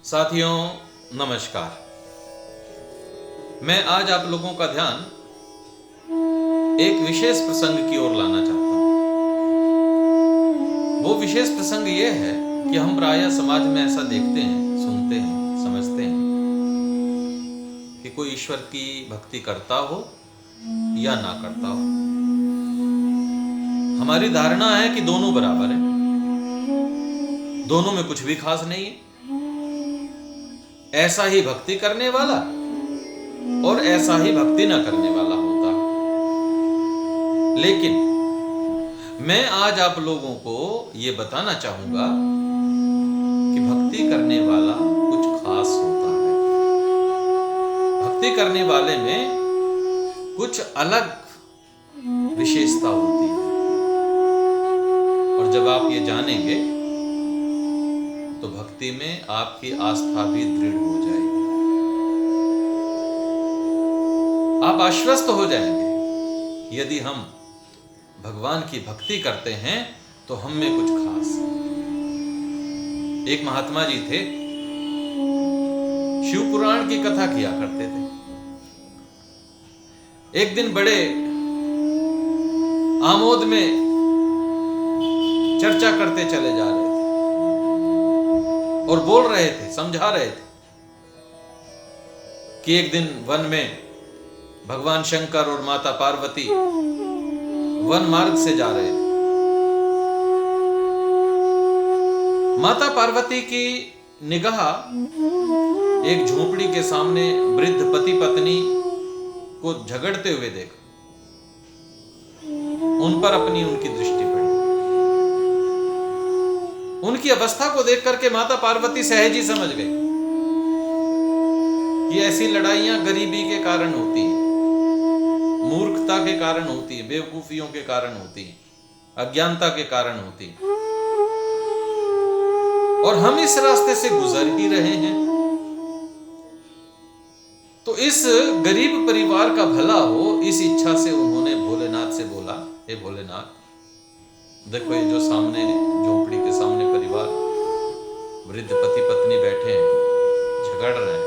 साथियों नमस्कार। मैं आज आप लोगों का ध्यान एक विशेष प्रसंग की ओर लाना चाहता हूं। वो विशेष प्रसंग ये है कि हम प्रायः समाज में ऐसा देखते हैं, सुनते हैं, समझते हैं कि कोई ईश्वर की भक्ति करता हो या ना करता हो। हमारी धारणा है कि दोनों बराबर हैं, दोनों में कुछ भी खास नहीं है। ऐसा ही भक्ति करने वाला और ऐसा ही भक्ति न करने वाला होता है। लेकिन मैं आज आप लोगों को यह बताना चाहूंगा कि भक्ति करने वाला कुछ खास होता है। भक्ति करने वाले में कुछ अलग विशेषता होती है और जब आप ये जानेंगे तो भक्ति में आपकी आस्था भी दृढ़ हो जाएगी। आप आश्वस्त हो जाएंगे यदि हम भगवान की भक्ति करते हैं तो हम में कुछ खास है। एक महात्मा जी थे, शिव पुराण की कथा किया करते थे। एक दिन बड़े आमोद में चर्चा करते चले जा रहे थे और बोल रहे थे, समझा रहे थे कि एक दिन वन में भगवान शंकर और माता पार्वती वन मार्ग से जा रहे थे। माता पार्वती की निगाह एक झोपड़ी के सामने वृद्ध पति पत्नी को झगड़ते हुए देखा। उन पर उनकी दृष्टि पड़ी। उनकी अवस्था को देख करके माता पार्वती सहज ही समझ गई कि ऐसी लड़ाइयां गरीबी के कारण होती हैं, मूर्खता के कारण होती है, बेवकूफियों के कारण होती है, अज्ञानता के कारण होती है। और हम इस रास्ते से गुजर ही रहे हैं, तो इस गरीब परिवार का भला हो, इस इच्छा से उन्होंने भोलेनाथ से बोला, हे भोलेनाथ, देखो ये जो सामने झोपड़ी के सामने परिवार वृद्ध पति पत्नी बैठे हैं, झगड़ रहे हैं,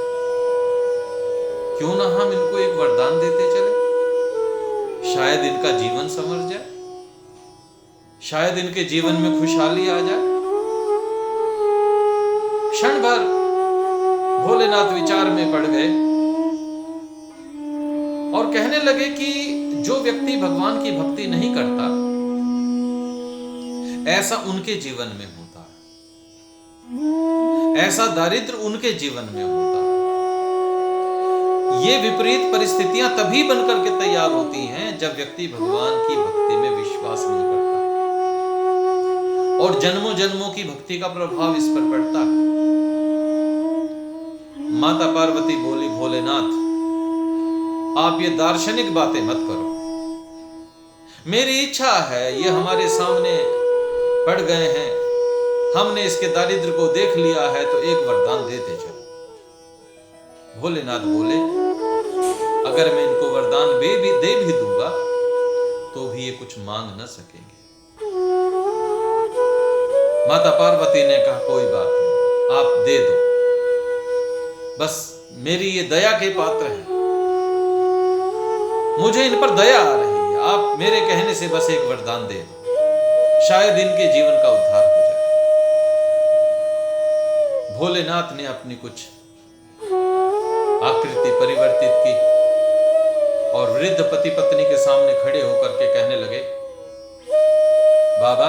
क्यों ना हम इनको एक वरदान देते चले, शायद इनका जीवन संवर जाए, शायद इनके जीवन में खुशहाली आ जाए। क्षण भर भोलेनाथ विचार में पड़ गए और कहने लगे कि जो व्यक्ति भगवान की भक्ति नहीं करता, ऐसा उनके जीवन में होता है, ऐसा दारिद्र उनके जीवन में होता है। ये विपरीत परिस्थितियां तभी बनकर के तैयार होती हैं जब व्यक्ति भगवान की भक्ति में विश्वास नहीं करता और जन्मों जन्मों की भक्ति का प्रभाव इस पर पड़ता है। माता पार्वती बोली, भोलेनाथ, आप ये दार्शनिक बातें मत करो। मेरी इच्छा है, ये हमारे सामने पड़ गए हैं, हमने इसके दारिद्र को देख लिया है, तो एक वरदान देते चलो। भोलेनाथ बोले, अगर मैं इनको वरदान दे भी दूंगा तो भी ये कुछ मांग न सकेंगे। माता पार्वती ने कहा, कोई बात नहीं, आप दे दो, बस मेरी ये दया के पात्र हैं, मुझे इन पर दया आ रही है, आप मेरे कहने से बस एक वरदान दे दो, शायद इनके जीवन का उद्धार हो जाए। भोलेनाथ ने अपनी कुछ आकृति परिवर्तित की और वृद्ध पति पत्नी के सामने खड़े होकर के कहने लगे, बाबा,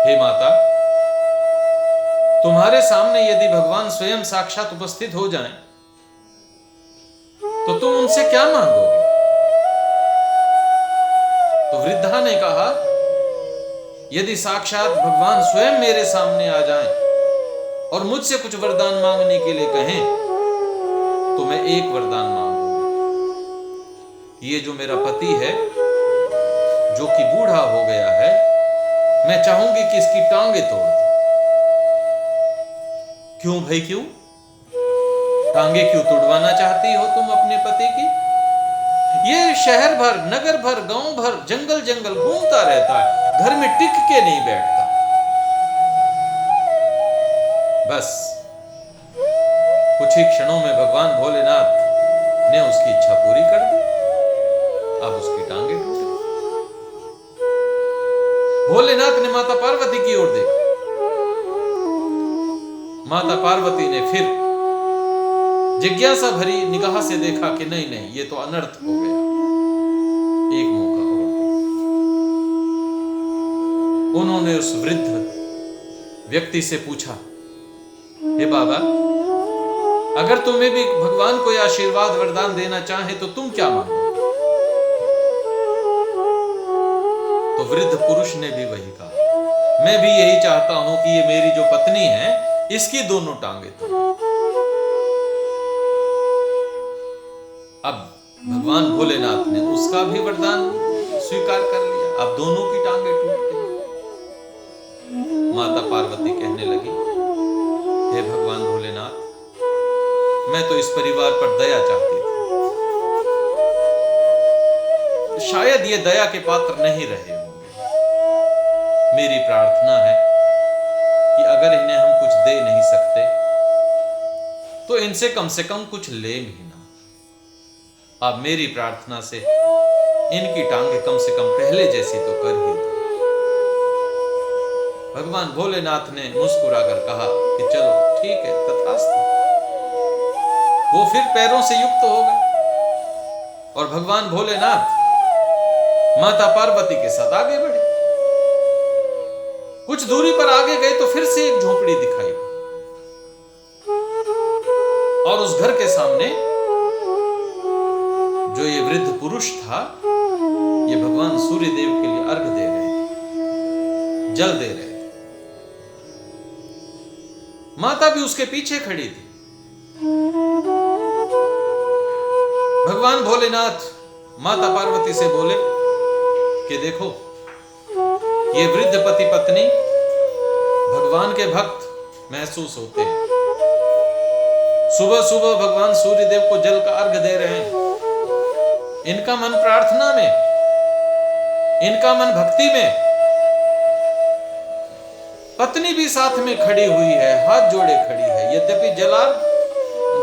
हे माता, तुम्हारे सामने यदि भगवान स्वयं साक्षात उपस्थित हो जाएं, तो तुम उनसे क्या मांगोगे? तो वृद्धा ने कहा, यदि साक्षात भगवान स्वयं मेरे सामने आ जाएं और मुझसे कुछ वरदान मांगने के लिए कहें तो मैं एक वरदान मांगूंगी। ये जो मेरा पति है, जो कि बूढ़ा हो गया है, मैं चाहूंगी कि इसकी टांगे तोड़ दो। क्यों भाई, क्यों टांगे क्यों तुड़वाना चाहती हो तुम अपने पति की? ये शहर भर, नगर भर, गांव भर, जंगल जंगल घूमता रहता है, घर में टिक के नहीं बैठता। बस कुछ ही क्षणों में भगवान भोलेनाथ ने उसकी इच्छा पूरी कर दी। अब उसकी टांगे टूट गई। भोलेनाथ ने माता पार्वती की ओर देखा। माता पार्वती ने फिर जिज्ञासा भरी निगाह से देखा कि नहीं नहीं, ये तो अनर्थ हो गया, एक मौका और दो। उन्होंने उस वृद्ध व्यक्ति से पूछा, हे बाबा, अगर तुम्हें भी भगवान कोई आशीर्वाद वरदान देना चाहे तो तुम क्या मांगो? तो वृद्ध पुरुष ने भी वही कहा, मैं भी यही चाहता हूं कि ये मेरी जो पत्नी है इसकी दोनों टांगे तोड़। अब भगवान भोलेनाथ ने उसका भी वरदान स्वीकार कर लिया। अब दोनों की टांगे टूट गई। माता पार्वती कहने लगी, हे भगवान भोलेनाथ, मैं तो इस परिवार पर दया चाहती थी, शायद ये दया के पात्र नहीं रहे होंगे। मेरी प्रार्थना है कि अगर इन्हें हम कुछ दे नहीं सकते तो इनसे कम कुछ ले भी ना। अब मेरी प्रार्थना से इनकी टांगे कम से कम पहले जैसी तो कर ही दो। भगवान भोलेनाथ ने मुस्कुराकर कहा कि चलो ठीक है, तथास्तु। वो फिर पैरों से युक्त हो गए और भगवान भोलेनाथ माता पार्वती के साथ आगे बढ़े। कुछ दूरी पर आगे गए तो फिर से एक झोपड़ी दिखाई और उस घर के सामने जो ये वृद्ध पुरुष था, ये भगवान सूर्य देव के लिए अर्घ दे रहे थे, जल दे रहे थे। माता भी उसके पीछे खड़ी थी। भगवान भोलेनाथ माता पार्वती से बोले कि देखो, ये वृद्ध पति पत्नी भगवान के भक्त महसूस होते हैं। सुबह सुबह भगवान सूर्यदेव को जल का अर्घ दे रहे हैं। इनका मन प्रार्थना में, इनका मन भक्ति में। पत्नी भी साथ में खड़ी हुई है, हाथ जोड़े खड़ी है। यद्यपि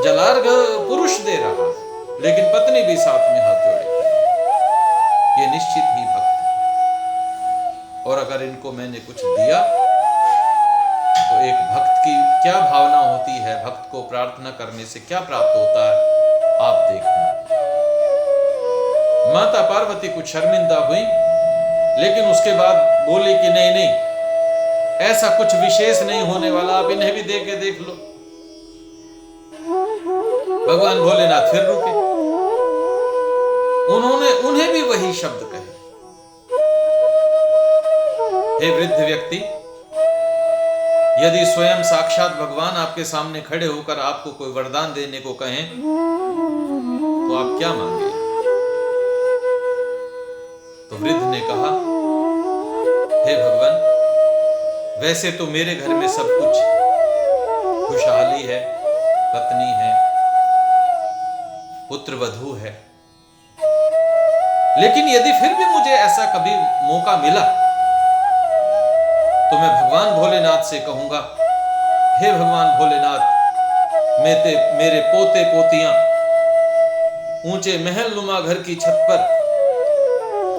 जलार्घ पुरुष दे रहा है, लेकिन पत्नी भी साथ में हाथ जोड़े खड़ी है। ये निश्चित ही भक्त है। और अगर इनको मैंने कुछ दिया तो एक भक्त की क्या भावना होती है, भक्त को प्रार्थना करने से क्या प्राप्त होता है, आप देखना। माता पार्वती कुछ शर्मिंदा हुई, लेकिन उसके बाद बोली कि नहीं नहीं, ऐसा कुछ विशेष नहीं होने वाला, आप इन्हें भी दे के देख लो। भगवान भोलेनाथ फिर रुके। उन्होंने उन्हें भी वही शब्द कहे, हे वृद्ध व्यक्ति, यदि स्वयं साक्षात भगवान आपके सामने खड़े होकर आपको कोई वरदान देने को कहें तो आप क्या मांगे? तो वृद्ध ने कहा, हे भगवान, वैसे तो मेरे घर में सब कुछ खुशहाली है, पत्नी है, पुत्र वधू है, लेकिन यदि फिर भी मुझे ऐसा कभी मौका मिला तो मैं भगवान भोलेनाथ से कहूंगा, हे भगवान भोलेनाथ, मेरे पोते पोतियां ऊंचे महल नुमा घर की छत पर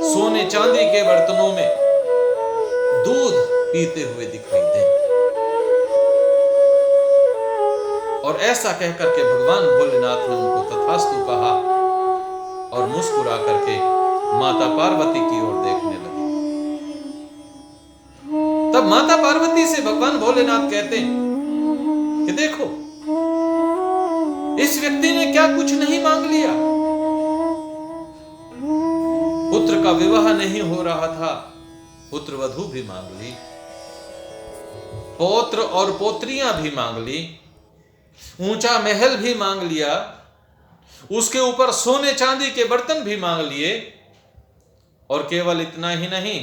सोने चांदी के बर्तनों में दूध पीते हुए दिखाई दें। और ऐसा कहकर के भगवान भोलेनाथ ने उनको तथास्तु कहा और मुस्कुरा करके माता पार्वती की ओर देखने लगे। तब माता पार्वती से भगवान भोलेनाथ कहते हैं कि देखो, इस व्यक्ति ने क्या कुछ नहीं मांग लिया। पुत्र का विवाह नहीं हो रहा था, पुत्र वधू भी मांग ली, पौत्र और पोत्रियां भी मांग ली, ऊंचा महल भी मांग लिया, उसके ऊपर सोने चांदी के बर्तन भी मांग लिए, और केवल इतना ही नहीं,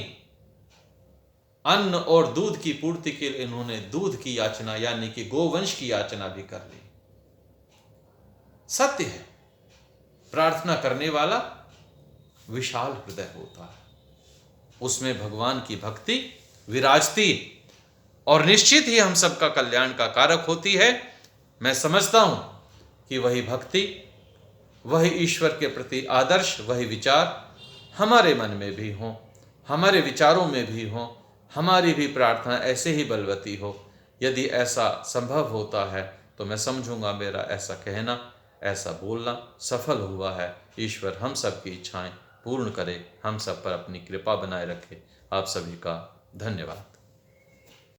अन्न और दूध की पूर्ति के लिए इन्होंने दूध की याचना यानी कि गोवंश की याचना भी कर ली। सत्य है, प्रार्थना करने वाला विशाल हृदय होता है, उसमें भगवान की भक्ति विराजती और निश्चित ही हम सबका कल्याण का कारक होती है। मैं समझता हूं कि वही भक्ति, वही ईश्वर के प्रति आदर्श, वही विचार हमारे मन में भी हों, हमारे विचारों में भी हों, हमारी भी प्रार्थना ऐसे ही बलवती हो। यदि ऐसा संभव होता है तो मैं समझूंगा मेरा ऐसा कहना, ऐसा बोलना सफल हुआ है। ईश्वर हम सब की इच्छाएं पूर्ण करे, हम सब पर अपनी कृपा बनाए रखे। आप सभी का धन्यवाद।